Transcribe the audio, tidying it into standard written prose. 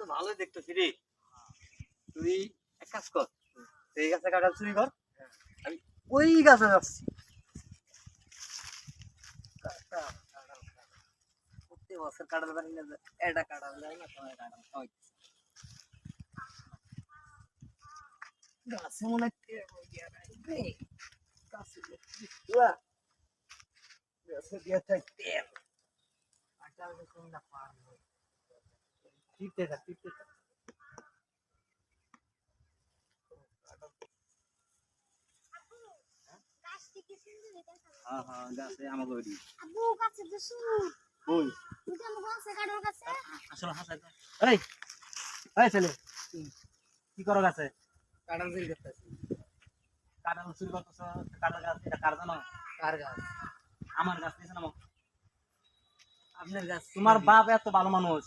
তো ভালোই দেখতেছি রে। তুই এক কাজ কর, তুই এই গাছে কাঁঠাল চুরি কর, আমি ওই গাছে যাচ্ছি। প্রতি বছর কাঁঠাল বাড়ি না, এটা কাঁঠাল যায় না, তোমার কাঁঠাল খাওয়াইতেছে। গাছে মনে হয় তেল হইয়া রাখবে। গাছে গাছে দিয়ে থাক তেল। কাঁঠাল গাছে না পারবে। টিপতে থাক, টিপতে থাক। হ্যাঁ হ্যাঁ, গাছে আমাকে ওই আবু কাছে দিছু ওই তুই কেন গাছে কাটার কাছে আসলে হাসাই তো। এই এই ছেলে, কি করো গাছে? কাঁঠাল চুরি করতেছি। কাঁঠাল চুরি করতেছ? কাঁঠাল গাছ এটা কার জানো? কার গাছ? আমার গাছ নিয়েছে না। আপনার গাছ? তোমার বাপ এত ভালো মানুষ,